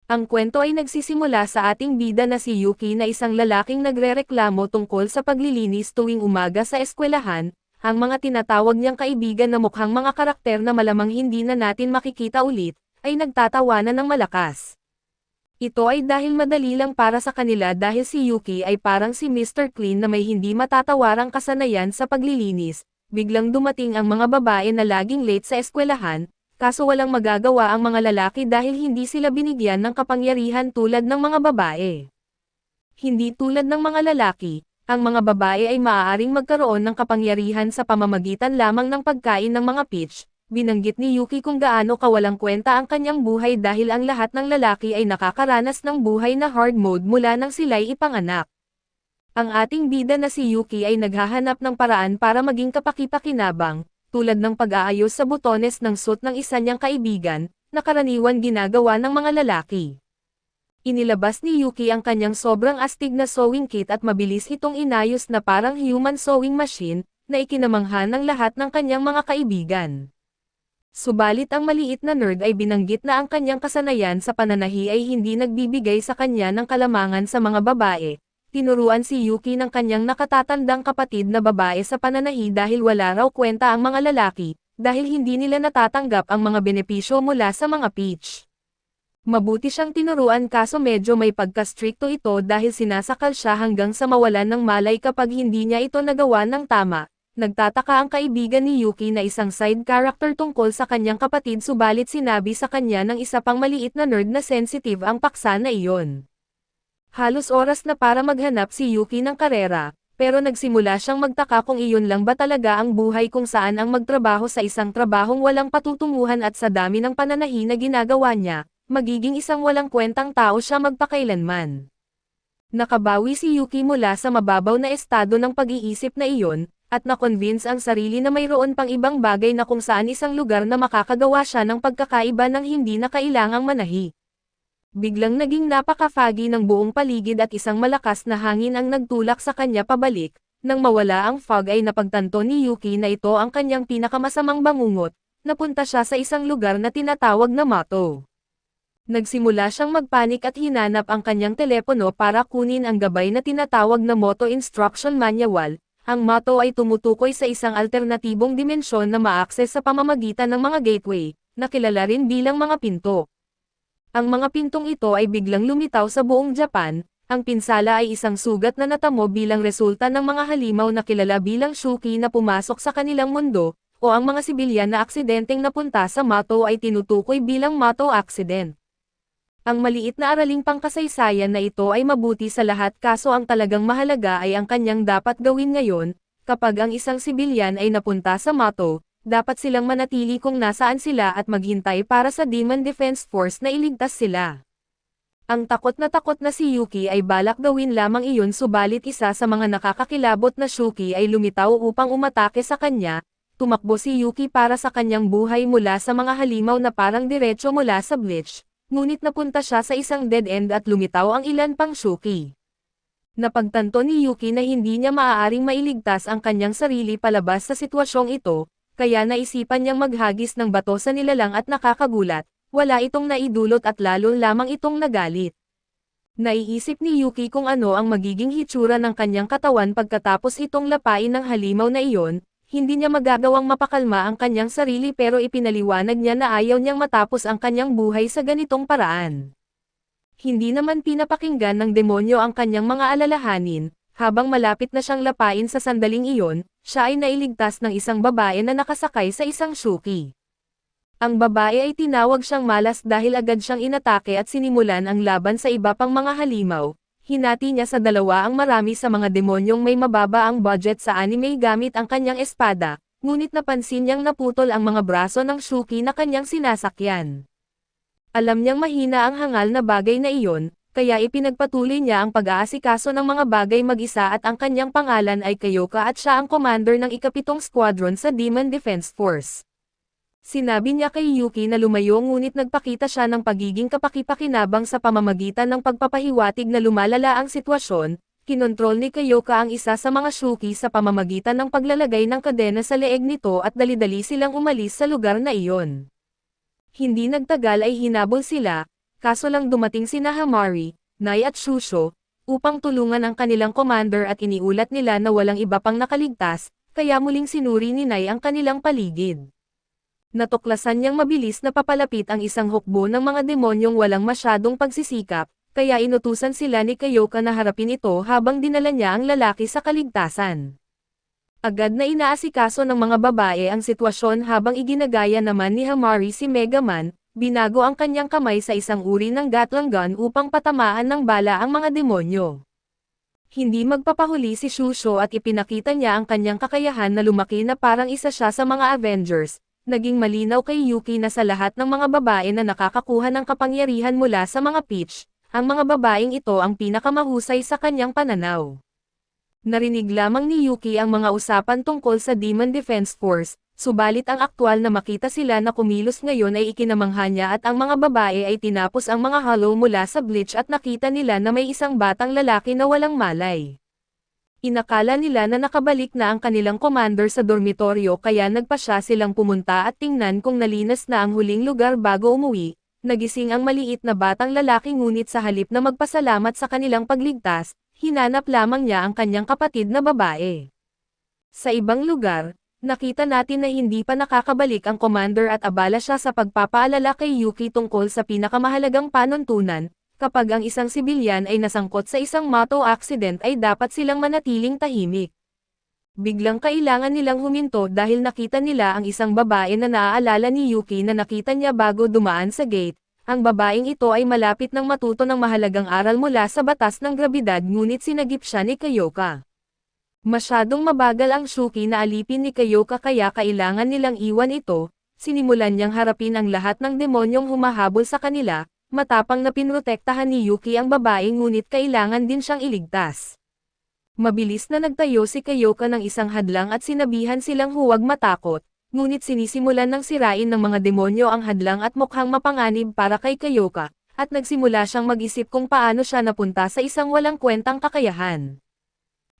Ang kwento ay nagsisimula sa ating bida na si Yuki na isang lalaking nagrereklamo tungkol sa paglilinis tuwing umaga sa eskwelahan, ang mga tinatawag niyang kaibigan na mukhang mga karakter na malamang hindi na natin makikita ulit, ay nagtatawanan ng malakas. Ito ay dahil madali lang para sa kanila dahil si Yuki ay parang si Mr. Clean na may hindi matatawarang kasanayan sa paglilinis, biglang dumating ang mga babae na laging late sa eskwelahan, kaso walang magagawa ang mga lalaki dahil hindi sila binigyan ng kapangyarihan tulad ng mga babae. Hindi tulad ng mga lalaki, ang mga babae ay maaaring magkaroon ng kapangyarihan sa pamamagitan lamang ng pagkain ng mga peach. Binanggit ni Yuki kung gaano kawalang kwenta ang kanyang buhay dahil ang lahat ng lalaki ay nakakaranas ng buhay na hard mode mula nang sila'y ipanganak. Ang ating bida na si Yuki ay naghahanap ng paraan para maging kapaki-pakinabang, tulad ng pag-aayos sa butones ng suit ng isa niyang kaibigan, na karaniwan ginagawa ng mga lalaki. Inilabas ni Yuki ang kanyang sobrang astig na sewing kit at mabilis itong inayos na parang human sewing machine, na ikinamangha ng lahat ng kanyang mga kaibigan. Subalit ang maliit na nerd ay binanggit na ang kanyang kasanayan sa pananahi ay hindi nagbibigay sa kanya ng kalamangan sa mga babae. Tinuruan si Yuki ng kanyang nakatatandang kapatid na babae sa pananahi dahil wala raw kwenta ang mga lalaki, dahil hindi nila natatanggap ang mga benepisyo mula sa mga peach. Mabuti siyang tinuruan kaso medyo may pagka-stricto ito dahil sinasakal siya hanggang sa mawalan ng malay kapag hindi niya ito nagawa ng tama. Nagtataka ang kaibigan ni Yuki na isang side character tungkol sa kanyang kapatid subalit sinabi sa kanya ng isa pang maliit na nerd na sensitive ang paksa na iyon. Halos oras na para maghanap si Yuki ng karera, pero nagsimula siyang magtaka kung iyon lang ba talaga ang buhay kung saan ang magtrabaho sa isang trabahong walang patutunguhan at sa dami ng pananahi na ginagawa niya, magiging isang walang kwentang tao siya magpakailanman. Nakabawi si Yuki mula sa mababaw na estado ng pag-iisip na iyon, at na-convince ang sarili na mayroon pang ibang bagay na kung saan isang lugar na makakagawa siya ng pagkakaiba ng hindi na kailangang manahi. Biglang naging napaka-foggy ng buong paligid at isang malakas na hangin ang nagtulak sa kanya pabalik. Nang mawala ang fog ay napagtanto ni Yuki na ito ang kanyang pinakamasamang bangungot. Napunta siya sa isang lugar na tinatawag na Motto. Nagsimula siyang magpanik at hinanap ang kanyang telepono para kunin ang gabay na tinatawag na Motto Instruction Manual. Ang Motto ay tumutukoy sa isang alternatibong dimensyon na ma-access sa pamamagitan ng mga gateway, na kilala rin bilang mga pinto. Ang mga pintong ito ay biglang lumitaw sa buong Japan. Ang pinsala ay isang sugat na natamo bilang resulta ng mga halimaw na kilala bilang Shuki na pumasok sa kanilang mundo, o ang mga sibilyan na aksidenteng napunta sa Motto ay tinutukoy bilang Motto Accident. Ang maliit na araling pangkasaysayan na ito ay mabuti sa lahat kaso ang talagang mahalaga ay ang kanyang dapat gawin ngayon, kapag ang isang sibilyan ay napunta sa Motto. Dapat silang manatili kung nasaan sila at maghintay para sa Demon Defense Force na iligtas sila. Ang takot na si Yuki ay balak gawin lamang iyon subalit isa sa mga nakakakilabot na Shuki ay lumitaw upang umatake sa kanya. Tumakbo si Yuki para sa kanyang buhay mula sa mga halimaw na parang diretso mula sa Bleach, ngunit napunta siya sa isang dead end at lumitaw ang ilan pang Shuki. Napagtanto ni Yuki na hindi niya maaaring mailigtas ang kanyang sarili palabas sa sitwasyong ito. Kaya naisipan niyang maghagis ng bato sa nilalang at nakakagulat, wala itong naidulot at lalo lamang itong nagalit. Naiisip ni Yuki kung ano ang magiging hitsura ng kanyang katawan pagkatapos itong lapain ng halimaw na iyon, hindi niya magagawang mapakalma ang kanyang sarili pero ipinaliwanag niya na ayaw niyang matapos ang kanyang buhay sa ganitong paraan. Hindi naman pinapakinggan ng demonyo ang kanyang mga alalahanin. Habang malapit na siyang lapain sa sandaling iyon, siya ay nailigtas ng isang babae na nakasakay sa isang Shuki. Ang babae ay tinawag siyang malas dahil agad siyang inatake at sinimulan ang laban sa iba pang mga halimaw. Hinati niya sa dalawa ang marami sa mga demonyong may mababa ang budget sa anime gamit ang kanyang espada, ngunit napansin niyang naputol ang mga braso ng Shuki na kanyang sinasakyan. Alam niyang mahina ang hangal na bagay na iyon, kaya ipinagpatuloy niya ang pag-aasikaso ng mga bagay mag-isa at ang kanyang pangalan ay Kyoka at siya ang commander ng ikapitong squadron sa Demon Defense Force. Sinabi niya kay Yuki na lumayo ngunit nagpakita siya ng pagiging kapaki-pakinabang sa pamamagitan ng pagpapahiwatig na lumalala ang sitwasyon. Kinontrol ni Kyoka ang isa sa mga Shuki sa pamamagitan ng paglalagay ng kadena sa leeg nito at dali-dali silang umalis sa lugar na iyon. Hindi nagtagal ay hinabol sila. kaso lang dumating sina Hamari, Nai at Shusho, upang tulungan ang kanilang commander at iniulat nila na walang iba pang nakaligtas, kaya muling sinuri ni Nai ang kanilang paligid. Natuklasan niyang mabilis na papalapit ang isang hukbo ng mga demonyong walang masyadong pagsisikap, kaya inutusan sila ni Kyoka na harapin ito habang dinala niya ang lalaki sa kaligtasan. Agad na inaasikaso ng mga babae ang sitwasyon habang iginagaya naman ni Hamari si Mega Man, binago ang kanyang kamay sa isang uri ng Gatling gun upang patamaan ng bala ang mga demonyo. Hindi magpapahuli si Shusho at ipinakita niya ang kanyang kakayahan na lumaki na parang isa siya sa mga Avengers. Naging malinaw kay Yuki na sa lahat ng mga babae na nakakakuha ng kapangyarihan mula sa mga Peach, ang mga babaeng ito ang pinakamahusay sa kanyang pananaw. Narinig lamang ni Yuki ang mga usapan tungkol sa Demon Defense Force, subalit ang aktwal na makita sila na kumilos ngayon ay ikinamangha niya at ang mga babae ay tinapos ang mga hollow mula sa bleach at nakita nila na may isang batang lalaki na walang malay. Inakala nila na nakabalik na ang kanilang commander sa dormitoryo kaya nagpasya silang pumunta at tingnan kung nalinas na ang huling lugar bago umuwi. Nagising ang maliit na batang lalaki ngunit sa halip na magpasalamat sa kanilang pagligtas, hinanap lamang niya ang kanyang kapatid na babae. Sa ibang lugar, nakita natin na hindi pa nakakabalik ang commander at abala siya sa pagpapaalala kay Yuki tungkol sa pinakamahalagang panuntunan. Kapag ang isang sibilyan ay nasangkot sa isang moto accident ay dapat silang manatiling tahimik. Biglang kailangan nilang huminto dahil nakita nila ang isang babae na naaalala ni Yuki na nakita niya bago dumaan sa gate. Ang babaeng ito ay malapit ng matuto ng mahalagang aral mula sa batas ng grabidad ngunit sinagip siya ni Kyoka. Masyadong mabagal ang Shuki na alipin ni Kyoka kaya kailangan nilang iwan ito. Sinimulan niyang harapin ang lahat ng demonyong humahabol sa kanila. Matapang na pinrotektahan ni Yuki ang babae ngunit kailangan din siyang iligtas. Mabilis na nagtayo si Kyoka ng isang hadlang at sinabihan silang huwag matakot, ngunit sinisimulan ng sirain ng mga demonyo ang hadlang at mukhang mapanganib para kay Kyoka, at nagsimula siyang mag-isip kung paano siya napunta sa isang walang kwentang kakayahan.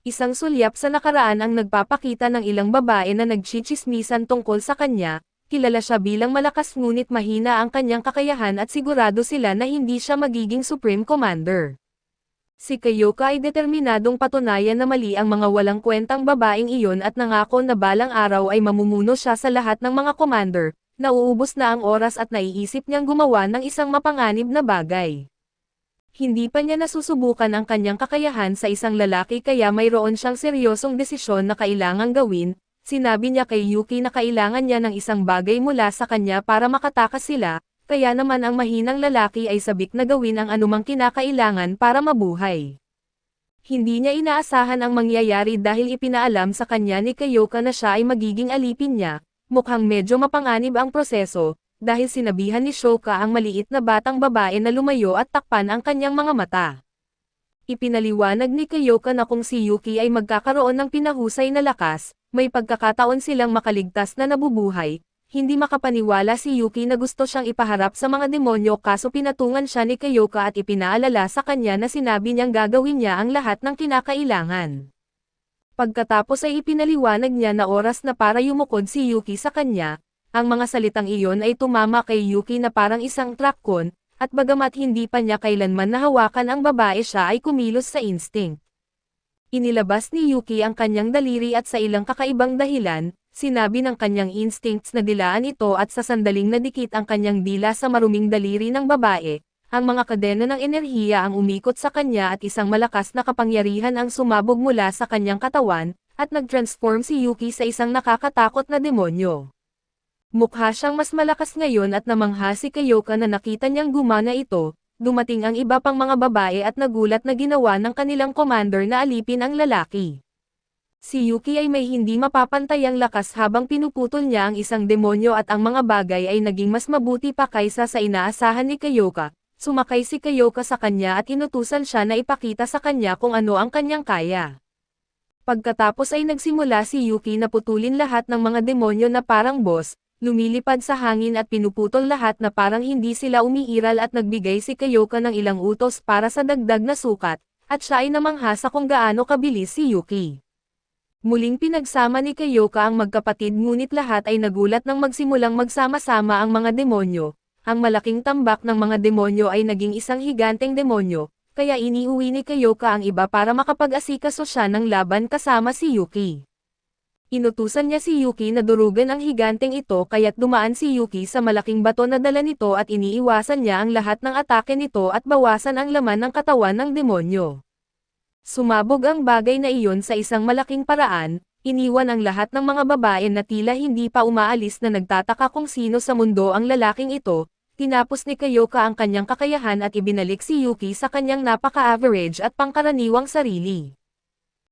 Isang sulyap sa nakaraan ang nagpapakita ng ilang babae na nagchichismisan tungkol sa kanya. Kilala siya bilang malakas ngunit mahina ang kanyang kakayahan at sigurado sila na hindi siya magiging Supreme Commander. Si Kyoka ay determinadong patunayan na mali ang mga walang kwentang babaeng iyon at nangako na balang araw ay mamumuno siya sa lahat ng mga commander. Nauubos na ang oras at naiisip niyang gumawa ng isang mapanganib na bagay. Hindi pa niya nasusubukan ang kanyang kakayahan sa isang lalaki kaya mayroon siyang seryosong desisyon na kailangang gawin. Sinabi niya kay Yuki na kailangan niya ng isang bagay mula sa kanya para makatakas sila, kaya naman ang mahinang lalaki ay sabik na gawin ang anumang kinakailangan para mabuhay. Hindi niya inaasahan ang mangyayari dahil ipinaalam sa kanya ni Kyoka na siya ay magiging alipin niya, mukhang medyo mapanganib ang proseso, dahil sinabihan ni Shoka ang maliit na batang babae na lumayo at takpan ang kanyang mga mata. Ipinaliwanag ni Kyoka na kung si Yuki ay magkakaroon ng pinahusay na lakas, may pagkakataon silang makaligtas na nabubuhay. Hindi makapaniwala si Yuki na gusto siyang ipaharap sa mga demonyo kaso pinatungan siya ni Kyoka at ipinaalala sa kanya na sinabi niyang gagawin niya ang lahat ng kinakailangan. Pagkatapos ay ipinaliwanag niya na oras na para yumukod si Yuki sa kanya. Ang mga salitang iyon ay tumama kay Yuki na parang isang trakon, at bagamat hindi pa niya kailanman nahawakan ang babae siya ay kumilos sa instinct. Inilabas ni Yuki ang kanyang daliri at sa ilang kakaibang dahilan, sinabi ng kanyang instincts na dilaan ito at sa sandaling nadikit ang kanyang dila sa maruming daliri ng babae, ang mga kadena ng enerhiya ang umikot sa kanya at isang malakas na kapangyarihan ang sumabog mula sa kanyang katawan, at nag-transform si Yuki sa isang nakakatakot na demonyo. Mukha siyang mas malakas ngayon at namangha si Kyoka na nakita niyang gumana ito. Dumating ang iba pang mga babae at nagulat na ginawa ng kanilang commander na alipin ang lalaki. Si Yuki ay may hindi mapapantayang lakas habang pinuputol niya ang isang demonyo at ang mga bagay ay naging mas mabuti pa kaysa sa inaasahan ni Kyoka. Sumakay si Kyoka sa kanya at inutusan siya na ipakita sa kanya kung ano ang kanyang kaya. Pagkatapos ay nagsimula si Yuki na putulin lahat ng mga demonyo na parang boss. Lumilipad sa hangin at pinuputol lahat na parang hindi sila umiiral at nagbigay si Kyoka ng ilang utos para sa dagdag na sukat, at siya ay namangha sa kung gaano kabilis si Yuki. Muling pinagsama ni Kyoka ang magkapatid ngunit lahat ay nagulat nang magsimulang magsama-sama ang mga demonyo. ang malaking tambak ng mga demonyo ay naging isang higanteng demonyo, kaya iniuwi ni Kyoka ang iba para makapag-asikaso siya ng laban kasama si Yuki. Inutusan niya si Yuki na durugan ang higanteng ito kaya't dumaan si Yuki sa malaking bato na dala nito at iniiwasan niya ang lahat ng atake nito at bawasan ang laman ng katawan ng demonyo. Sumabog ang bagay na iyon sa isang malaking paraan, iniwan ang lahat ng mga babae na tila hindi pa umaalis na nagtataka kung sino sa mundo ang lalaking ito. Tinapos ni Kyoka ang kanyang kakayahan at ibinalik si Yuki sa kanyang napaka-average at pangkaraniwang sarili.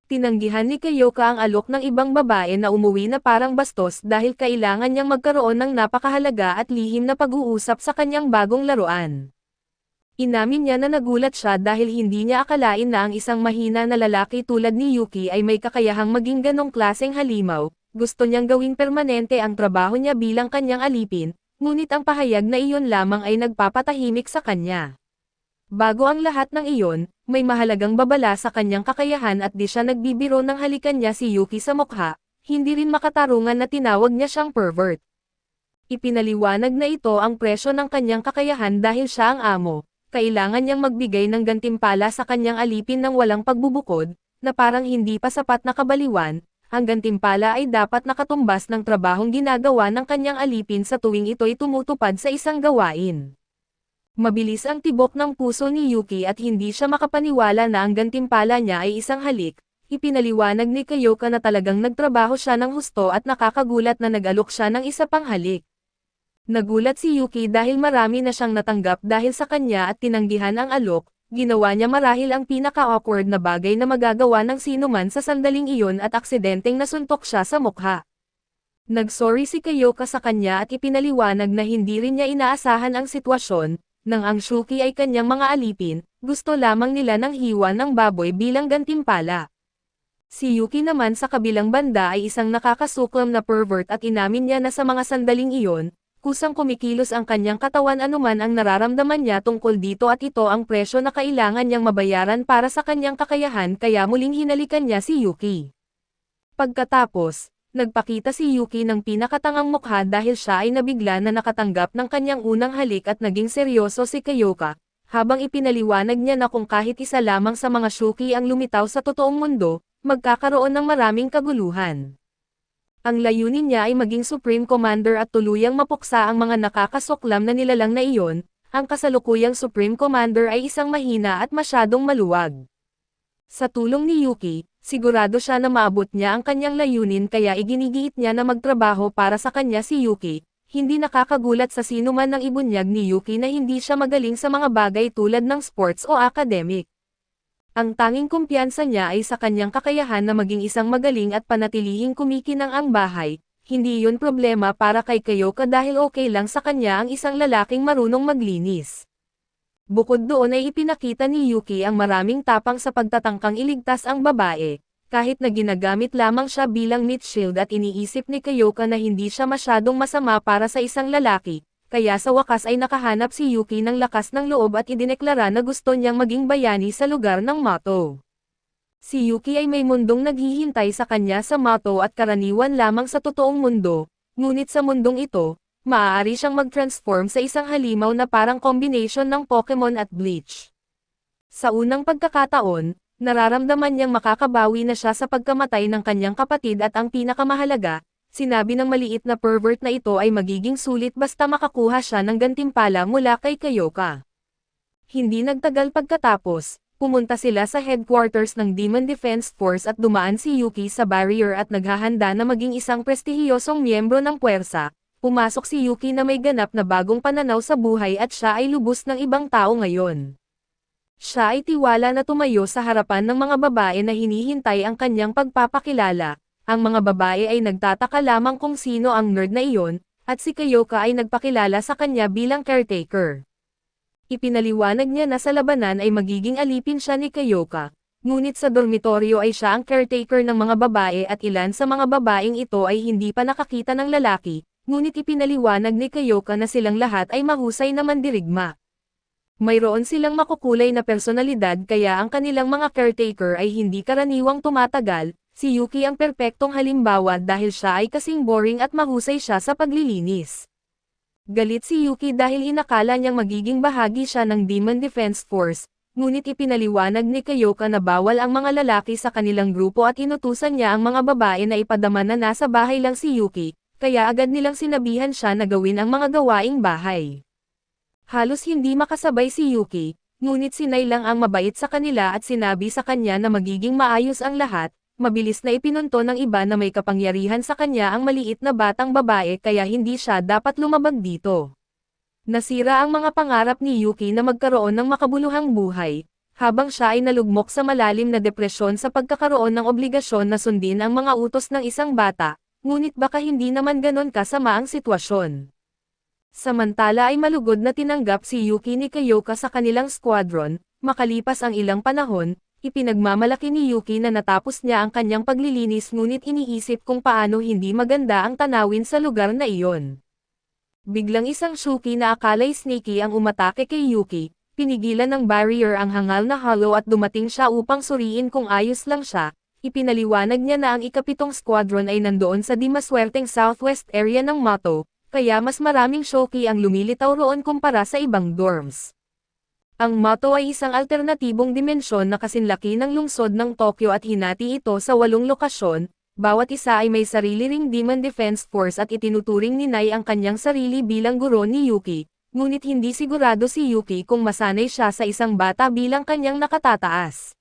Tinanggihan ni Kyoka ang alok ng ibang babae na umuwi na parang bastos dahil kailangan niyang magkaroon ng napakahalaga at lihim na pag-uusap sa kanyang bagong laruan. Inamin niya na nagulat siya dahil hindi niya akalain na ang isang mahina na lalaki tulad ni Yuki ay may kakayahang maging ganong klaseng halimaw. Gusto niyang gawing permanente ang trabaho niya bilang kanyang alipin, ngunit ang pahayag na iyon lamang ay nagpapatahimik sa kanya. Bago ang lahat ng iyon, may mahalagang babala sa kanyang kakayahan at di siya nagbibiro ng halikan niya si Yuki sa mukha, hindi rin makatarungan na tinawag niya siyang pervert. Ipinaliwanag na ito ang presyo ng kanyang kakayahan dahil siya ang amo, kailangan niyang magbigay ng gantimpala sa kanyang alipin ng walang pagbubukod, na parang hindi pa sapat na kabaliwan, ang gantimpala ay dapat nakatumbas ng trabahong ginagawa ng kanyang alipin sa tuwing ito'y tumutupad sa isang gawain. Mabilis ang tibok ng puso ni Yuki at hindi siya makapaniwala na ang gantimpala niya ay isang halik. Ipinaliwanag ni Kyoka na talagang nagtrabaho siya ng husto at nakakagulat na nag-alok siya ng isa pang halik. Nagulat si Yuki dahil marami na siyang natanggap dahil sa kanya at tinanggihan ang alok, ginawa niya marahil ang pinaka-awkward na bagay na magagawa ng sinuman sa sandaling iyon at aksidenteng nasuntok siya sa mukha. Nagsorry si Kyoka sa kanya at ipinaliwanag na hindi rin niya inaasahan ang sitwasyon. Nang ang Shuki ay kanyang mga alipin, gusto lamang nila ng hiwa ng baboy bilang gantimpala. Si Yuki naman sa kabilang banda ay isang nakakasuklam na pervert at inamin niya na sa mga sandaling iyon, kusang kumikilos ang kanyang katawan anuman ang nararamdaman niya tungkol dito at ito ang presyo na kailangan niyang mabayaran para sa kanyang kakayahan kaya muling hinalikan niya si Yuki. Pagkatapos, nagpakita si Yuki ng pinakatangang mukha dahil siya ay nabigla na nakatanggap ng kanyang unang halik at naging seryoso si Kyoka, habang ipinaliwanag niya na kung kahit isa lamang sa mga Shuki ang lumitaw sa totoong mundo, magkakaroon ng maraming kaguluhan. Ang layunin niya ay maging Supreme Commander at tuluyang mapuksa ang mga nakakasuklam na nilalang na iyon. Ang kasalukuyang Supreme Commander ay isang mahina at masyadong maluwag. Sa tulong ni Yuki, sigurado siya na maabot niya ang kanyang layunin kaya iginigiit niya na magtrabaho para sa kanya si Yuki. Hindi nakakagulat sa sinuman ng ibunyag ni Yuki na hindi siya magaling sa mga bagay tulad ng sports o academic. Ang tanging kumpiyansa niya ay sa kanyang kakayahan na maging isang magaling at panatilihing kumikinang ang bahay. Hindi yun problema para kay Kyoka dahil okay lang sa kanya ang isang lalaking marunong maglinis. Bukod doon ay ipinakita ni Yuki ang maraming tapang sa pagtatangkang iligtas ang babae, kahit na ginagamit lamang siya bilang meat shield at iniisip ni Kyoka na hindi siya masyadong masama para sa isang lalaki, kaya sa wakas ay nakahanap si Yuki ng lakas ng loob at idineklara na gusto niyang maging bayani sa lugar ng Mato. Si Yuki ay may mundong naghihintay sa kanya sa Mato at karaniwan lamang sa totoong mundo, ngunit sa mundong ito, maaari siyang mag-transform sa isang halimaw na parang combination ng Pokemon at Bleach. Sa unang pagkakataon, nararamdaman niyang makakabawi na siya sa pagkamatay ng kanyang kapatid at ang pinakamahalaga, sinabi ng maliit na pervert na ito ay magiging sulit basta makakuha siya ng gantimpala mula kay Kyoka. Hindi nagtagal pagkatapos, pumunta sila sa headquarters ng Demon Defense Force at dumaan si Yuki sa barrier at naghahanda na maging isang prestihiyosong miyembro ng puwersa. Pumasok si Yuki na may ganap na bagong pananaw sa buhay at siya ay lubos ng ibang tao ngayon. Siya ay tiwala na tumayo sa harapan ng mga babae na hinihintay ang kanyang pagpapakilala. Ang mga babae ay nagtataka lamang kung sino ang nerd na iyon, at si Kyoka ay nagpakilala sa kanya bilang caretaker. Ipinaliwanag niya na sa labanan ay magiging alipin siya ni Kyoka, ngunit sa dormitoryo ay siya ang caretaker ng mga babae at ilan sa mga babaeng ito ay hindi pa nakakita ng lalaki. Ngunit ipinaliwanag ni Kyoka na silang lahat ay mahusay na mandirigma. Mayroon silang makukulay na personalidad kaya ang kanilang mga caretaker ay hindi karaniwang tumatagal. Si Yuki ang perpektong halimbawa dahil siya ay kasing boring at mahusay siya sa paglilinis. Galit si Yuki dahil inakala niyang magiging bahagi siya ng Demon Defense Force, ngunit ipinaliwanag ni Kyoka na bawal ang mga lalaki sa kanilang grupo at inutusan niya ang mga babae na ipadama na nasa bahay lang si Yuki, kaya agad nilang sinabihan siya na gawin ang mga gawaing bahay. Halos hindi makasabay si Yuki, ngunit sinay lang ang mabait sa kanila at sinabi sa kanya na magiging maayos ang lahat. Mabilis na ipinunto ng iba na may kapangyarihan sa kanya ang maliit na batang babae kaya hindi siya dapat lumabag dito. Nasira ang mga pangarap ni Yuki na magkaroon ng makabuluhang buhay, habang siya ay nalugmok sa malalim na depresyon sa pagkakaroon ng obligasyon na sundin ang mga utos ng isang bata, ngunit baka hindi naman ganon kasama ang sitwasyon. Samantala ay malugod na tinanggap si Yuki ni Kyoka sa kanilang squadron, makalipas ang ilang panahon, ipinagmamalaki ni Yuki na natapos niya ang kanyang paglilinis ngunit iniisip kung paano hindi maganda ang tanawin sa lugar na iyon. Biglang isang Shuki na akala'y sneaky ang umatake kay Yuki, pinigilan ng barrier ang hangal na hollow at dumating siya upang suriin kung ayos lang siya. Ipinaliwanag niya na ang ikapitong squadron ay nandoon sa di maswerteng southwest area ng Mato, kaya mas maraming Shuki ang lumilitaw roon kumpara sa ibang dorms. Ang Mato ay isang alternatibong dimensyon na kasinlaki ng lungsod ng Tokyo at hinati ito sa 8 lokasyon, bawat isa ay may sarili ring Demon Defense Force at itinuturing ni Nai ang kanyang sarili bilang guro ni Yuki, ngunit hindi sigurado si Yuki kung masanay siya sa isang bata bilang kanyang nakatataas.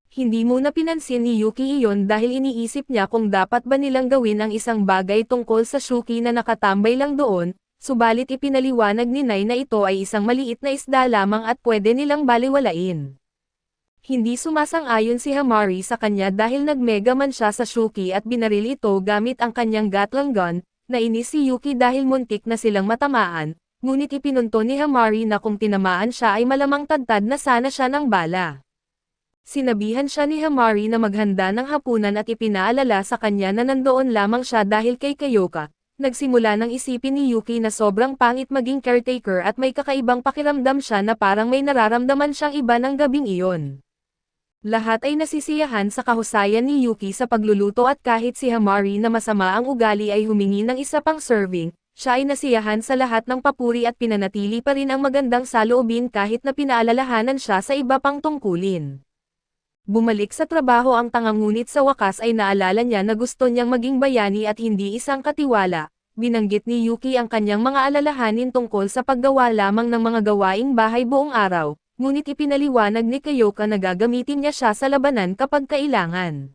Hindi muna pinansin ni Yuki iyon dahil iniisip niya kung dapat ba nilang gawin ang isang bagay tungkol sa Shuki na nakatambay lang doon. Subalit ipinaliwanag ni Nai na ito ay isang maliit na isda lamang at pwede nilang baliwalain. Hindi sumasang-ayon si Hamari sa kanya dahil nag-megaman siya sa Shuki at binaril ito gamit ang kanyang Gatling gun, nainis si Yuki dahil muntik na silang matamaan, ngunit ipinunto ni Hamari na kung tinamaan siya ay malamang tadtad na sana siya ng bala. Sinabihan siya ni Hamari na maghanda ng hapunan at ipinaalala sa kanya na nandoon lamang siya dahil kay Kyoka. Nagsimula nang isipin ni Yuki na sobrang pangit maging caretaker at may kakaibang pakiramdam siya na parang may nararamdaman siyang iba ng gabing iyon. Lahat ay nasisiyahan sa kahusayan ni Yuki sa pagluluto at kahit si Hamari na masama ang ugali ay humingi ng isa pang serving, siya ay nasiyahan sa lahat ng papuri at pinanatili pa rin ang magandang saloobin kahit na pinaalalahanan siya sa iba pang tungkulin. Bumalik sa trabaho ang tanga ngunit sa wakas ay naalala niya na gusto niyang maging bayani at hindi isang katiwala. Binanggit ni Yuki ang kanyang mga alalahanin tungkol sa paggawa lamang ng mga gawaing bahay buong araw, ngunit ipinaliwanag ni Kyoka na gagamitin niya siya sa labanan kapag kailangan.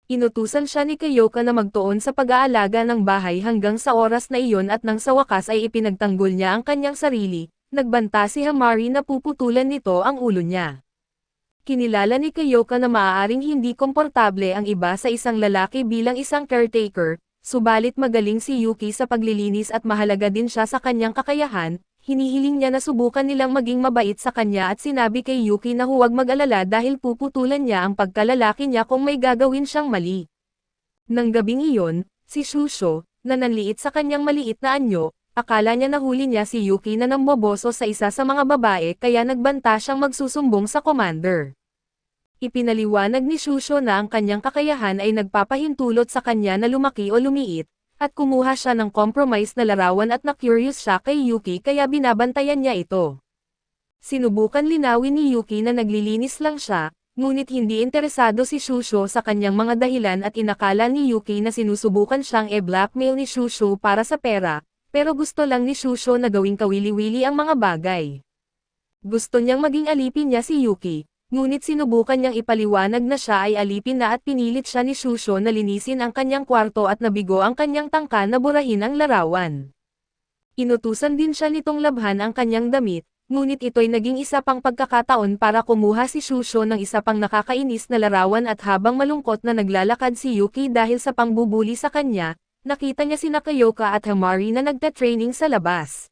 Inutusan siya ni Kyoka na magtuon sa pag-aalaga ng bahay hanggang sa oras na iyon at nang sa wakas ay ipinagtanggol niya ang kanyang sarili, nagbanta si Hamari na puputulan nito ang ulo niya. Kinilala ni Kyoka na maaaring hindi komportable ang iba sa isang lalaki bilang isang caretaker, subalit magaling si Yuki sa paglilinis at mahalaga din siya sa kanyang kakayahan, hinihiling niya na subukan nilang maging mabait sa kanya at sinabi kay Yuki na huwag mag-alala dahil puputulan niya ang pagkalalaki niya kung may gagawin siyang mali. Nang gabing iyon, si Shusho, na nanliit sa kanyang maliit na anyo, akala niya nahuli niya si Yuki na namboboso sa isa sa mga babae kaya nagbanta siyang magsusumbong sa commander. Ipinaliwanag ni Shusho na ang kanyang kakayahan ay nagpapahintulot sa kanya na lumaki o lumiit, at kumuha siya ng compromise na larawan at na-curious siya kay Yuki kaya binabantayan niya ito. Sinubukan linawin ni Yuki na naglilinis lang siya, ngunit hindi interesado si Shusho sa kanyang mga dahilan at inakala ni Yuki na sinusubukan siyang e-blackmail ni Shusho para sa pera, pero gusto lang ni Shusho na gawing kawili-wili ang mga bagay. Gusto niyang maging alipin niya si Yuki, ngunit sinubukan niyang ipaliwanag na siya ay alipin na at pinilit siya ni Shusho na linisin ang kanyang kwarto at nabigo ang kanyang tangka na burahin ang larawan. Inutusan din siya nitong labhan ang kanyang damit, ngunit ito'y naging isa pang pagkakataon para kumuha si Shusho ng isa pang nakakainis na larawan at habang malungkot na naglalakad si Yuki dahil sa pangbubuli sa kanya, nakita niya sina Kyoka at Hamari na nagta-training sa labas.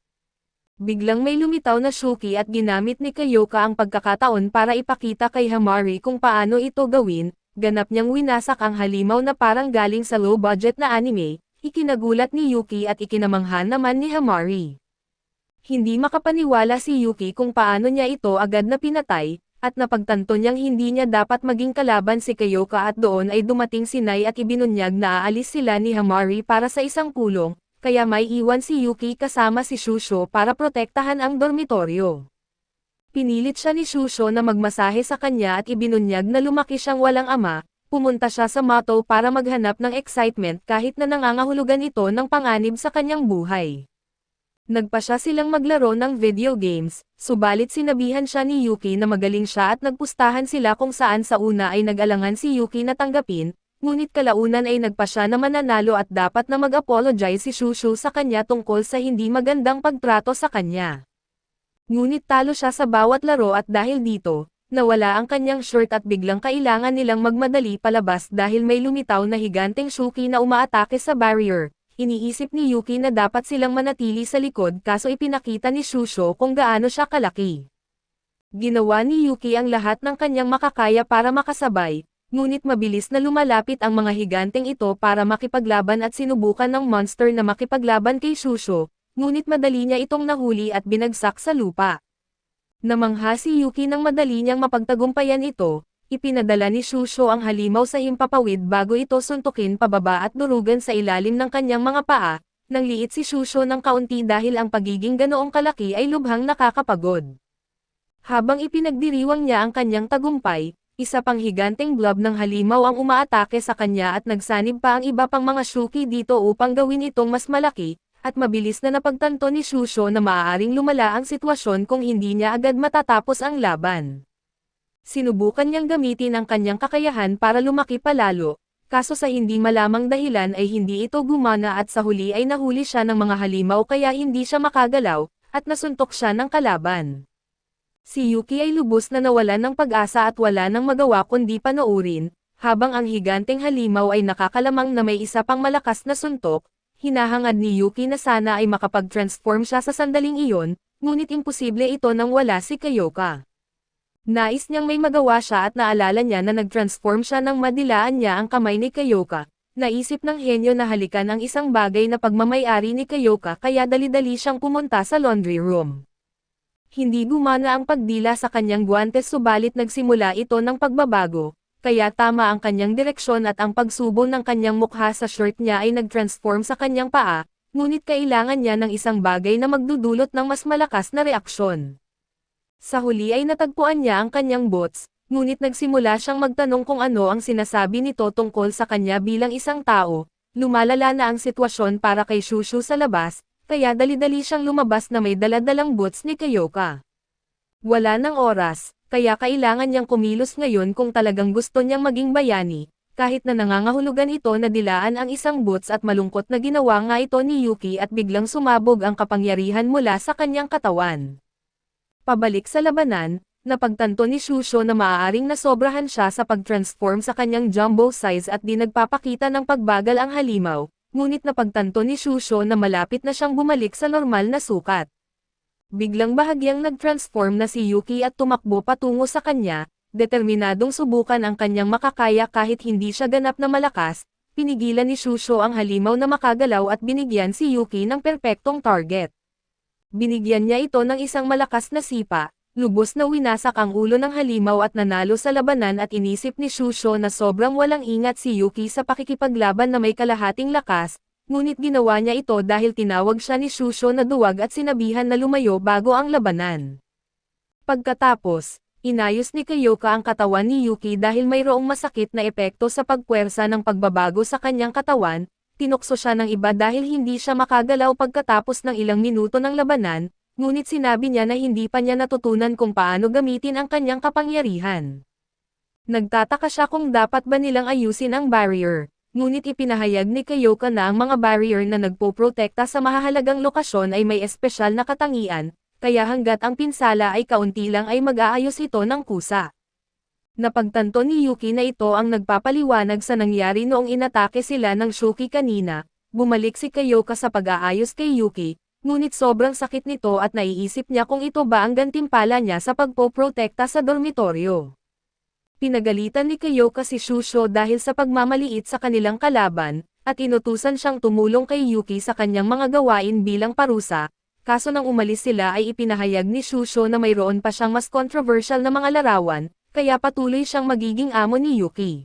Biglang may lumitaw na Shuki at ginamit ni Kyoka ang pagkakataon para ipakita kay Hamari kung paano ito gawin, ganap niyang winasak ang halimaw na parang galing sa low-budget na anime, ikinagulat ni Yuki at ikinamanghan naman ni Hamari. Hindi makapaniwala si Yuki kung paano niya ito agad na pinatay, at napagtanto niyang hindi niya dapat maging kalaban si Kyoka at doon ay dumating si Nai at ibinunyag na aalis sila ni Hamari para sa isang pulong, kaya may iwan si Yuki kasama si Shusho para protektahan ang dormitoryo. Pinilit siya ni Shusho na magmasahe sa kanya at ibinunyag na lumaki siyang walang ama. Pumunta siya sa Mato para maghanap ng excitement kahit na nangangahulugan ito ng panganib sa kanyang buhay. Nagpasya silang maglaro ng video games, subalit sinabihan siya ni Yuki na magaling siya at nagpustahan sila kung saan sa una ay nag-alangan si Yuki na tanggapin, ngunit kalaunan ay nagpasya na mananalo at dapat na mag-apologize si Shusho sa kanya tungkol sa hindi magandang pagtrato sa kanya. Ngunit talo siya sa bawat laro at dahil dito, nawala ang kanyang shirt at biglang kailangan nilang magmadali palabas dahil may lumitaw na higanteng Shuki na umaatake sa barrier. Iniisip ni Yuki na dapat silang manatili sa likod kaso ipinakita ni Shusho kung gaano siya kalaki. Ginawa ni Yuki ang lahat ng kanyang makakaya para makasabay, ngunit mabilis na lumalapit ang mga higanteng ito para makipaglaban at sinubukan ng monster na makipaglaban kay Shusho, ngunit madali niya itong nahuli at binagsak sa lupa. Namangha si Yuki nang madali niyang mapagtagumpayan ito. Ipinadala ni Shusho ang halimaw sa himpapawid bago ito suntukin pababa at durugan sa ilalim ng kanyang mga paa, nang liit si Shusho ng kaunti dahil ang pagiging ganoong kalaki ay lubhang nakakapagod. Habang ipinagdiriwang niya ang kanyang tagumpay, isa pang higanteng blob ng halimaw ang umaatake sa kanya at nagsanib pa ang iba pang mga Shuki dito upang gawin itong mas malaki, at mabilis na napagtanto ni Shusho na maaaring lumala ang sitwasyon kung hindi niya agad matatapos ang laban. Sinubukan niyang gamitin ang kanyang kakayahan para lumaki palalo, kaso sa hindi malamang dahilan ay hindi ito gumana at sa huli ay nahuli siya ng mga halimaw kaya hindi siya makagalaw, at nasuntok siya ng kalaban. Si Yuki ay lubos na nawalan ng pag-asa at wala nang magawa kundi panoorin, habang ang higanteng halimaw ay nakakalamang na may isa pang malakas na suntok. Hinahangad ni Yuki na sana ay makapag-transform siya sa sandaling iyon, ngunit imposible ito nang wala si Kyoka. Nais niyang may magawa siya at naalala niya na nag-transform siya nang madilaan niya ang kamay ni Kyoka. Naisip ng henyo na halikan ang isang bagay na pagmamay-ari ni Kyoka kaya dali-dali siyang pumunta sa laundry room. Hindi gumana ang pagdila sa kanyang guwantes subalit nagsimula ito ng pagbabago, kaya tama ang kanyang direksyon at ang pagsubo ng kanyang mukha sa shirt niya ay nag-transform sa kanyang paa, ngunit kailangan niya ng isang bagay na magdudulot ng mas malakas na reaksyon. Sa huli ay natagpuan niya ang kanyang boots, ngunit nagsimula siyang magtanong kung ano ang sinasabi nito tungkol sa kanya bilang isang tao. Lumalala na ang sitwasyon para kay Shusho sa labas, kaya dali-dali siyang lumabas na may dala-dalang boots ni Kyoka. Wala nang oras, kaya kailangan niyang kumilos ngayon kung talagang gusto niyang maging bayani, kahit na nangangahulugan ito na dilaan ang isang boots at malungkot na ginawa nga ito ni Yuki at biglang sumabog ang kapangyarihan mula sa kanyang katawan. Pabalik sa labanan, napagtanto ni Shusho na maaaring nasobrahan siya sa pag-transform sa kanyang jumbo size at di nagpapakita ng pagbagal ang halimaw, ngunit napagtanto ni Shusho na malapit na siyang bumalik sa normal na sukat. Biglang bahagyang nag-transform na si Yuki at tumakbo patungo sa kanya, determinadong subukan ang kanyang makakaya kahit hindi siya ganap na malakas. Pinigilan ni Shusho ang halimaw na makagalaw at binigyan si Yuki ng perpektong target. Binigyan niya ito ng isang malakas na sipa, lubos na winasak ang ulo ng halimaw at nanalo sa labanan at inisip ni Shusho na sobrang walang ingat si Yuki sa pakikipaglaban na may kalahating lakas, ngunit ginawa niya ito dahil tinawag siya ni Shusho na duwag at sinabihan na lumayo bago ang labanan. Pagkatapos, inayos ni Kyoka ang katawan ni Yuki dahil mayroong masakit na epekto sa pagpuwersa ng pagbabago sa kanyang katawan. Tinukso siya ng iba dahil hindi siya makagalaw pagkatapos ng ilang minuto ng labanan, ngunit sinabi niya na hindi pa niya natutunan kung paano gamitin ang kanyang kapangyarihan. Nagtataka siya kung dapat ba nilang ayusin ang barrier, ngunit ipinahayag ni Kyoka na ang mga barrier na nagpoprotekta sa mahahalagang lokasyon ay may espesyal na katangian, kaya hanggat ang pinsala ay kaunti lang ay mag-aayos ito ng kusa. Napagtanto ni Yuki na ito ang nagpapaliwanag sa nangyari noong inatake sila ng Shuki kanina. Bumalik si Kyoka sa pag-aayos kay Yuki, ngunit sobrang sakit nito at naiisip niya kung ito ba ang gantimpala niya sa pagpoprotekta sa dormitoryo. Pinagalitan ni Kyoka si Shusho dahil sa pagmamaliit sa kanilang kalaban, at inutusan siyang tumulong kay Yuki sa kanyang mga gawain bilang parusa. Kaso nang umalis sila ay ipinahayag ni Shusho na mayroon pa siyang mas controversial na mga larawan, kaya patuloy siyang magiging amo ni Yuki.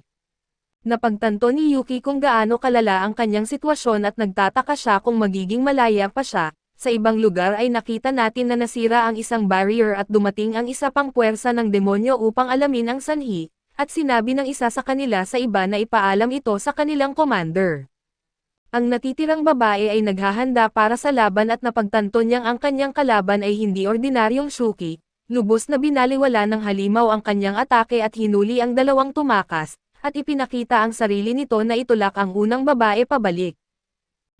Napagtanto ni Yuki kung gaano kalala ang kanyang sitwasyon at nagtataka siya kung magiging malaya pa siya. Sa ibang lugar ay nakita natin na nasira ang isang barrier at dumating ang isa pang puwersa ng demonyo upang alamin ang sanhi, at sinabi ng isa sa kanila sa iba na ipaalam ito sa kanilang commander. Ang natitirang babae ay naghahanda para sa laban at napagtanto niyang ang kanyang kalaban ay hindi ordinaryong Shuki. Lubos na binaliwala ng halimaw ang kanyang atake at hinuli ang dalawang tumakas, at ipinakita ang sarili nito na itulak ang unang babae pabalik.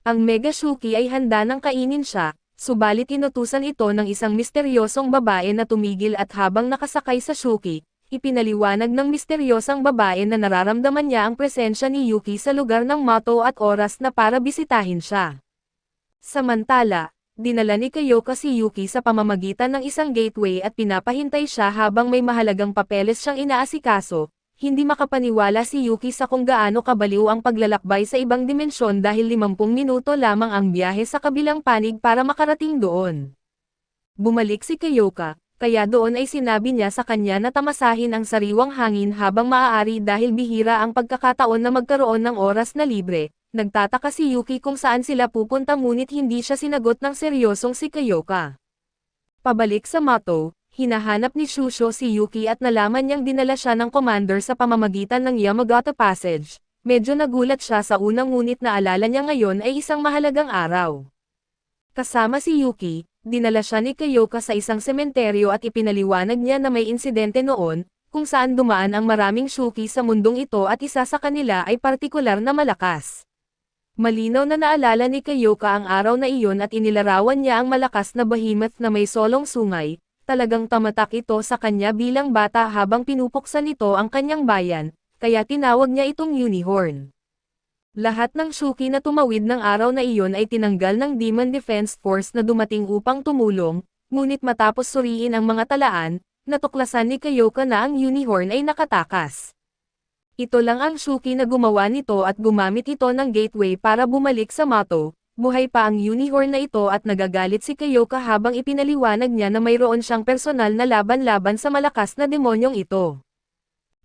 Ang Mega Shuki ay handa nang kainin siya, subalit inutusan ito ng isang misteryosong babae na tumigil at habang nakasakay sa Shuki, ipinaliwanag ng misteryosang babae na nararamdaman niya ang presensya ni Yuki sa lugar ng mato at oras na para bisitahin siya. Samantala, dinala ni Kyoka si Yuki sa pamamagitan ng isang gateway at pinapahintay siya habang may mahalagang papeles siyang inaasikaso. Hindi makapaniwala si Yuki sa kung gaano kabaliw ang paglalakbay sa ibang dimensyon dahil 50 minuto lamang ang biyahe sa kabilang panig para makarating doon. Bumalik si Kyoka, kaya doon ay sinabi niya sa kanya na tamasahin ang sariwang hangin habang maaari dahil bihira ang pagkakataon na magkaroon ng oras na libre. Nagtataka si Yuki kung saan sila pupunta ngunit hindi siya sinagot ng seryosong si Kyoka. Pabalik sa Mato, hinahanap ni Shusho si Yuki at nalaman niyang dinala siya ng commander sa pamamagitan ng Yamagata Passage. Medyo nagulat siya sa unang ngunit naalala niya ngayon ay isang mahalagang araw. Kasama si Yuki, dinala siya ni Kyoka sa isang sementeryo at ipinaliwanag niya na may insidente noon, kung saan dumaan ang maraming Shuki sa mundong ito at isa sa kanila ay partikular na malakas. Malinaw na naalala ni Kyoka ang araw na iyon at inilarawan niya ang malakas na behemoth na may solong sungay. Talagang tamatak ito sa kanya bilang bata habang pinupuksan nito ang kanyang bayan, kaya tinawag niya itong Unicorn. Lahat ng Shuki na tumawid ng araw na iyon ay tinanggal ng Demon Defense Force na dumating upang tumulong, ngunit matapos suriin ang mga talaan, natuklasan ni Kyoka na ang Unicorn ay nakatakas. Ito lang ang Shuki na gumawa nito at gumamit ito ng gateway para bumalik sa Mato. Buhay pa ang Unicorn na ito at nagagalit si Kyoka habang ipinaliwanag niya na mayroon siyang personal na laban-laban sa malakas na demonyong ito.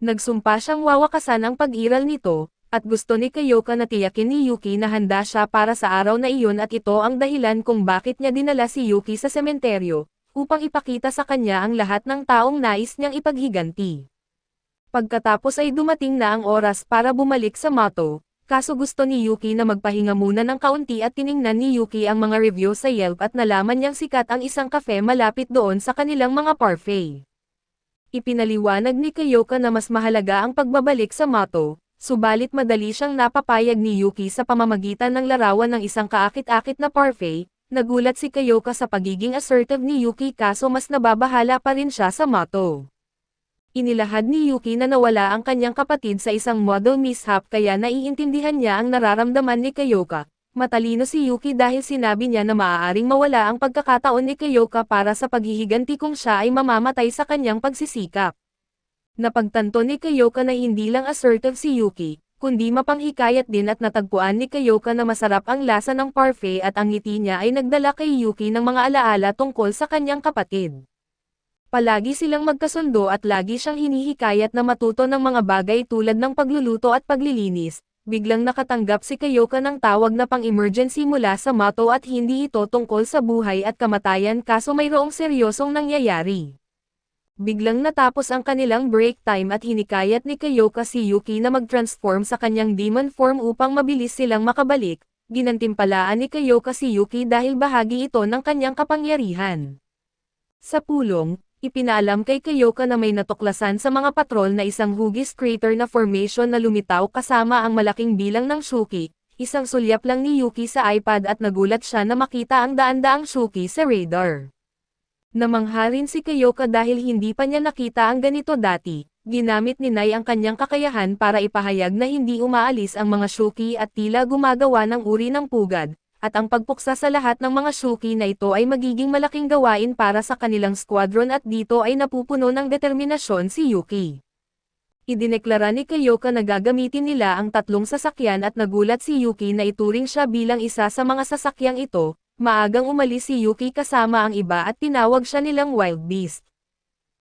Nagsumpa siyang wawakasan ang pag-iral nito, at gusto ni Kyoka na tiyakin ni Yuki na handa siya para sa araw na iyon at ito ang dahilan kung bakit niya dinala si Yuki sa sementeryo, upang ipakita sa kanya ang lahat ng taong nais niyang ipaghiganti. Pagkatapos ay dumating na ang oras para bumalik sa Mato. Kaso gusto ni Yuki na magpahinga muna ng kaunti at tiningnan ni Yuki ang mga review sa Yelp at nalaman niyang sikat ang isang cafe malapit doon sa kanilang mga parfait. Ipinaliwanag ni Kyoka na mas mahalaga ang pagbabalik sa Mato, subalit madali siyang napapayag ni Yuki sa pamamagitan ng larawan ng isang kaakit-akit na parfait. Nagulat si Kyoka sa pagiging assertive ni Yuki kaso mas nababahala pa rin siya sa Mato. Inilahad ni Yuki na nawala ang kanyang kapatid sa isang model mishap kaya naiintindihan niya ang nararamdaman ni Kyoka. Matalino si Yuki dahil sinabi niya na maaaring mawala ang pagkakataon ni Kyoka para sa paghihiganti kung siya ay mamamatay sa kanyang pagsisikap. Napagtanto ni Kyoka na hindi lang assertive si Yuki, kundi mapanghikayat din at natagpuan ni Kyoka na masarap ang lasa ng parfait at ang ngiti niya ay nagdala kay Yuki ng mga alaala tungkol sa kanyang kapatid. Palagi silang magkasundo at lagi siyang hinihikayat na matuto ng mga bagay tulad ng pagluluto at paglilinis. Biglang nakatanggap si Kyoka ng tawag na pang-emergency mula sa Mato at hindi ito tungkol sa buhay at kamatayan kaso mayroong seryosong nangyayari. Biglang natapos ang kanilang break time at hinikayat ni Kyoka si Yuki na mag-transform sa kanyang demon form upang mabilis silang makabalik. Ginantimpalaan ni Kyoka si Yuki dahil bahagi ito ng kanyang kapangyarihan. Sa pulong, ipinaalam kay Kyoka na may natuklasan sa mga patrol na isang hugis crater na formation na lumitaw kasama ang malaking bilang ng Shuki. Isang sulyap lang ni Yuki sa iPad at nagulat siya na makita ang daan-daang Shuki sa radar. Namangha rin si Kyoka dahil hindi pa niya nakita ang ganito dati. Ginamit ni Nai ang kanyang kakayahan para ipahayag na hindi umaalis ang mga Shuki at tila gumagawa ng uri ng pugad. At ang pagpuksa sa lahat ng mga Shuki na ito ay magiging malaking gawain para sa kanilang squadron at dito ay napupuno ng determinasyon si Yuki. Idineklara ni Kyoka na gagamitin nila ang tatlong sasakyan at nagulat si Yuki na ituring siya bilang isa sa mga sasakyang ito. Maagang umalis si Yuki kasama ang iba at tinawag siya nilang Wild Beast.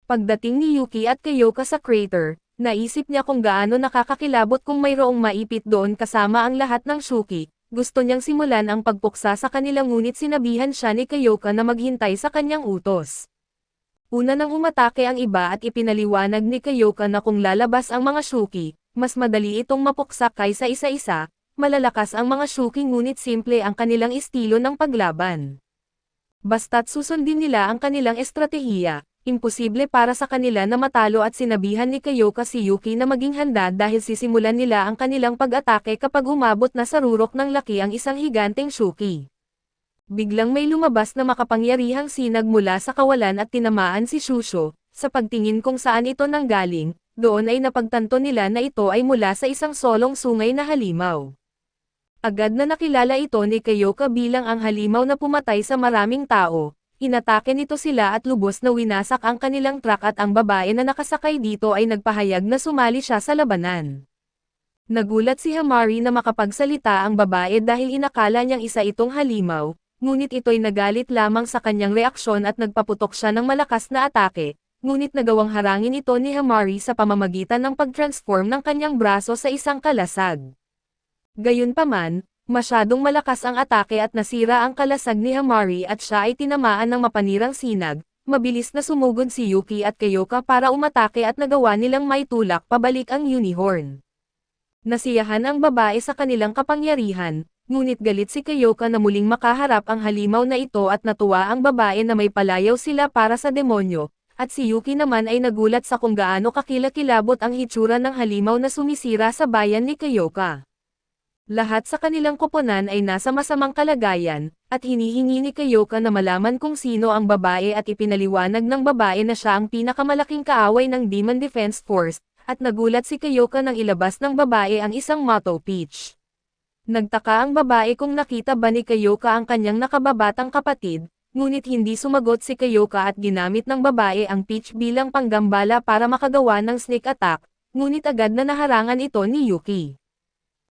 Pagdating ni Yuki at Kyoka sa crater, Naisip niya kung gaano nakakakilabot kung mayroong maipit doon kasama ang lahat ng Shuki. Gusto niyang simulan ang pagpuksa sa kanila ngunit sinabihan siya ni Kyoka na maghintay sa kanyang utos. Una nang umatake ang iba at ipinaliwanag ni Kyoka na kung lalabas ang mga Shuki, mas madali itong mapuksa kaysa isa-isa, malalakas ang mga Shuki ngunit simple ang kanilang estilo ng paglaban. Basta't susundin nila ang kanilang estratehiya, imposible para sa kanila na matalo at sinabihan ni Kyoka si Yuki na maging handa dahil sisimulan nila ang kanilang pag-atake kapag umabot na sa rurok ng laki ang isang higanteng Shuki. Biglang may lumabas na makapangyarihang sinag mula sa kawalan at tinamaan si Shusho. Sa pagtingin kung saan ito nanggaling, doon ay napagtanto nila na ito ay mula sa isang solong sungay na halimaw. Agad na nakilala ito ni Kyoka bilang ang halimaw na pumatay sa maraming tao. Inatake nito sila at lubos na winasak ang kanilang truck at ang babae na nakasakay dito ay nagpahayag na sumali siya sa labanan. Nagulat si Hamari na makapagsalita ang babae dahil inakala niyang isa itong halimaw, ngunit ito'y nagalit lamang sa kanyang reaksyon at nagpaputok siya ng malakas na atake, ngunit nagawang harangin ito ni Hamari sa pamamagitan ng pag-transform ng kanyang braso sa isang kalasag. Gayunpaman, masyadong malakas ang atake at nasira ang kalasag ni Hamari at siya ay tinamaan ng mapanirang sinag. Mabilis na sumugod si Yuki at Kyoka para umatake at nagawa nilang maitulak pabalik ang unicorn. Nasiyahan ang babae sa kanilang kapangyarihan, ngunit galit si Kyoka na muling makaharap ang halimaw na ito at natuwa ang babae na may palayaw sila para sa demonyo, at si Yuki naman ay nagulat sa kung gaano kakilakilabot ang hitsura ng halimaw na sumisira sa bayan ni Kyoka. Lahat sa kanilang koponan ay nasa masamang kalagayan, at hinihingi ni Kyoka na malaman kung sino ang babae at ipinaliwanag ng babae na siya ang pinakamalaking kaaway ng Demon Defense Force, at nagulat si Kyoka nang ilabas ng babae ang isang motto peach. Nagtaka ang babae kung nakita ba ni Kyoka ang kanyang nakababatang kapatid, ngunit hindi sumagot si Kyoka at ginamit ng babae ang peach bilang panggambala para makagawa ng sneak attack, ngunit agad na naharangan ito ni Yuki.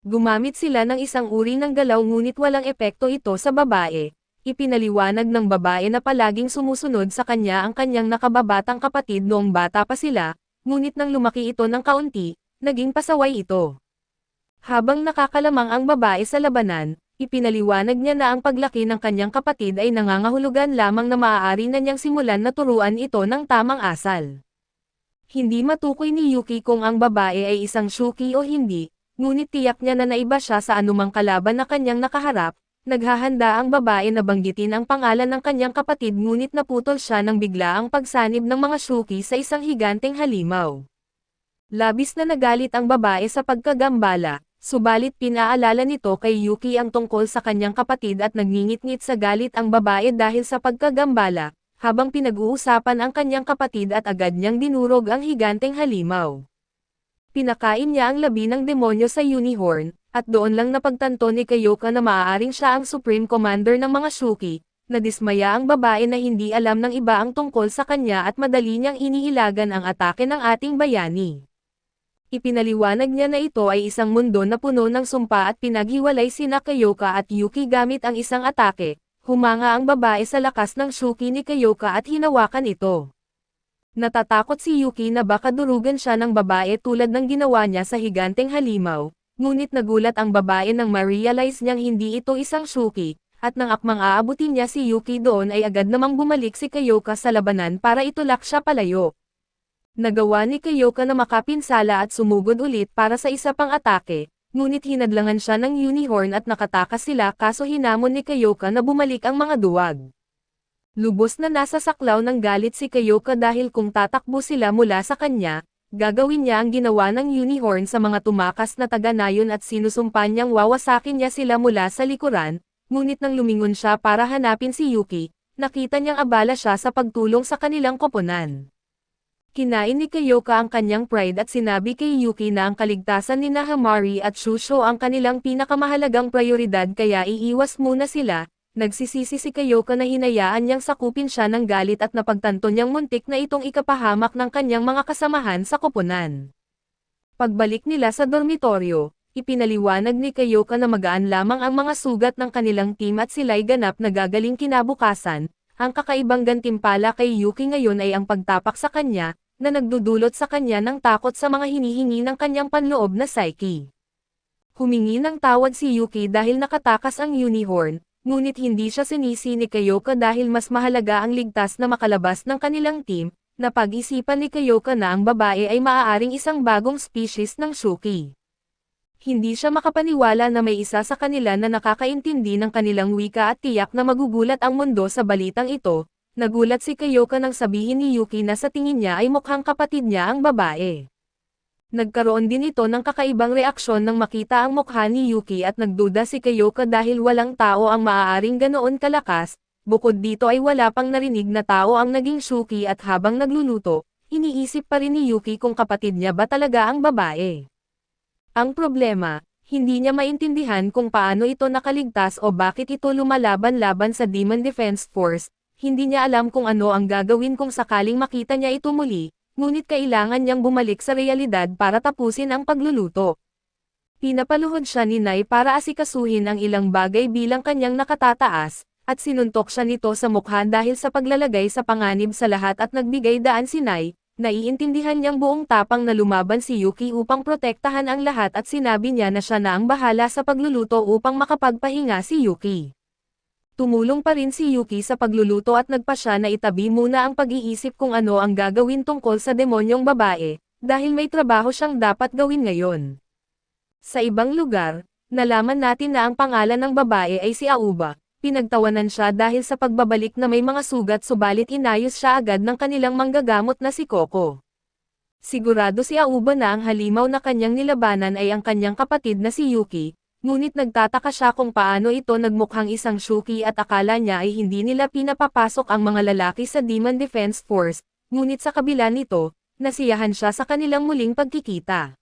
Gumamit sila ng isang uri ng galaw ngunit walang epekto ito sa babae. Ipinaliwanag ng babae na palaging sumusunod sa kanya ang kanyang nakababatang kapatid noong bata pa sila, ngunit nang lumaki ito ng kaunti, naging pasaway ito. Habang nakakalamang ang babae sa labanan, ipinaliwanag niya na ang paglaki ng kanyang kapatid ay nangangahulugan lamang na maaari na niyang simulan na turuan ito ng tamang asal. Hindi matukoy ni Yuki kung ang babae ay isang Shuki o hindi, ngunit tiyak niya na naiba siya sa anumang kalaban na kanyang nakaharap. Naghahanda ang babae na banggitin ang pangalan ng kanyang kapatid ngunit naputol siya ng biglaang pagsanib ng mga Shuki sa isang higanteng halimaw. Labis na nagalit ang babae sa pagkagambala, subalit pinaalala nito kay Yuki ang tungkol sa kanyang kapatid at nangingit-ngit sa galit ang babae dahil sa pagkagambala, habang pinag-uusapan ang kanyang kapatid at agad niyang dinurog ang higanteng halimaw. Pinakain niya ang labi ng demonyo sa unicorn, at doon lang napagtanto ni Kyoka na maaaring siya ang Supreme Commander ng mga Shuki. Nadismaya ang babae na hindi alam ng iba ang tungkol sa kanya at madali niyang inihilagan ang atake ng ating bayani. Ipinaliwanag niya na ito ay isang mundo na puno ng sumpa at pinaghiwalay sina Kyoka at Yuki gamit ang isang atake. Humanga ang babae sa lakas ng Shuki ni Kyoka at hinawakan ito. Natatakot si Yuki na baka durugan siya ng babae tulad ng ginawa niya sa higanteng halimaw, ngunit nagulat ang babae nang ma-realize niyang hindi ito isang Shuki, at nang akmang aabutin niya si Yuki doon ay agad namang bumalik si Kyoka sa labanan para itulak siya palayo. Nagawa ni Kyoka na makapinsala at sumugod ulit para sa isa pang atake, ngunit hinadlangan siya ng unicorn at nakatakas sila kaso hinamon ni Kyoka na bumalik ang mga duwag. Lubos na nasa saklaw ng galit si Kyoka dahil kung tatakbo sila mula sa kanya, gagawin niya ang ginawa ng unicorn sa mga tumakas na taga-nayon at sinusumpa niyang wawasakin niya sila mula sa likuran, ngunit nang lumingon siya para hanapin si Yuki, nakita niyang abala siya sa pagtulong sa kanilang koponan. Kinain ni Kyoka ang kanyang pride at sinabi kay Yuki na ang kaligtasan ni Hamari at Shusho ang kanilang pinakamahalagang prioridad kaya iiwas muna sila. Nagsisisi si Kyoka na hinayaan niyang sakupin siya ng galit at napagtanto niyang muntik na itong ikapahamak ng kanyang mga kasamahan sa koponan. Pagbalik nila sa dormitoryo, ipinaliwanag ni Kyoka na magaan lamang ang mga sugat ng kanilang team at sila'y ganap na gagaling kinabukasan. Ang kakaibang gantimpala kay Yuki ngayon ay ang pagtapak sa kanya, na nagdudulot sa kanya ng takot sa mga hinihingi ng kanyang panloob na psyche. Humingi ng tawad si Yuki dahil nakatakas ang unicorn, ngunit hindi siya sinisi ni Kyoka dahil mas mahalaga ang ligtas na makalabas ng kanilang team, na pag-isipan ni Kyoka na ang babae ay maaaring isang bagong species ng Shuki. Hindi siya makapaniwala na may isa sa kanila na nakakaintindi ng kanilang wika at tiyak na magugulat ang mundo sa balitang ito. Nagulat si Kyoka nang sabihin ni Yuki na sa tingin niya ay mukhang kapatid niya ang babae. Nagkaroon din ito ng kakaibang reaksyon nang makita ang mukha ni Yuki at nagduda si Kyoka dahil walang tao ang maaaring ganoon kalakas, bukod dito ay wala pang narinig na tao ang naging Shuki at habang nagluluto, iniisip pa rin ni Yuki kung kapatid niya ba talaga ang babae. Ang problema, hindi niya maintindihan kung paano ito nakaligtas o bakit ito lumalaban-laban sa Demon Defense Force, hindi niya alam kung ano ang gagawin kung sakaling makita niya ito muli, ngunit kailangan niyang bumalik sa realidad para tapusin ang pagluluto. Pinapaluhod siya ni Nai para asikasuhin ang ilang bagay bilang kanyang nakatataas, at sinuntok siya nito sa mukha dahil sa paglalagay sa panganib sa lahat at nagbigay daan si Nai. Naiintindihan niyang buong tapang na lumaban si Yuki upang protektahan ang lahat at sinabi niya na siya na ang bahala sa pagluluto upang makapagpahinga si Yuki. Tumulong pa rin si Yuki sa pagluluto at nagpa siya na itabi muna ang pag-iisip kung ano ang gagawin tungkol sa demonyong babae, dahil may trabaho siyang dapat gawin ngayon. Sa ibang lugar, nalaman natin na ang pangalan ng babae ay si Aoba. Pinagtawanan siya dahil sa pagbabalik na may mga sugat subalit inayos siya agad ng kanilang manggagamot na si Coco. Sigurado si Aoba na ang halimaw na kanyang nilabanan ay ang kanyang kapatid na si Yuki, ngunit nagtataka siya kung paano ito nagmukhang isang Shuki at akala niya ay hindi nila pinapapasok ang mga lalaki sa Demon Defense Force, ngunit sa kabila nito, nasiyahan siya sa kanilang muling pagkikita.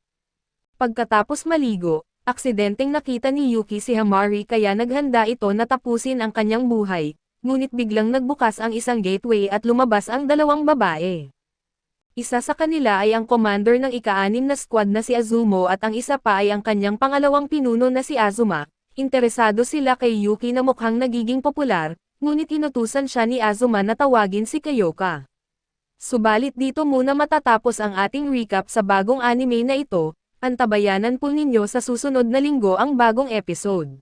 Pagkatapos maligo, aksidenteng nakita ni Yuki si Hamari kaya naghanda ito na tapusin ang kanyang buhay, ngunit biglang nagbukas ang isang gateway at lumabas ang dalawang babae. Isa sa kanila ay ang commander ng ika-6 na squad na si Azumo at ang isa pa ay ang kanyang pangalawang pinuno na si Azuma. Interesado sila kay Yuki na mukhang nagiging popular, ngunit inutusan siya ni Azuma na tawagin si Kyoka. Subalit dito muna matatapos ang ating recap sa bagong anime na ito. Antabayanan po ninyo sa susunod na linggo ang bagong episode.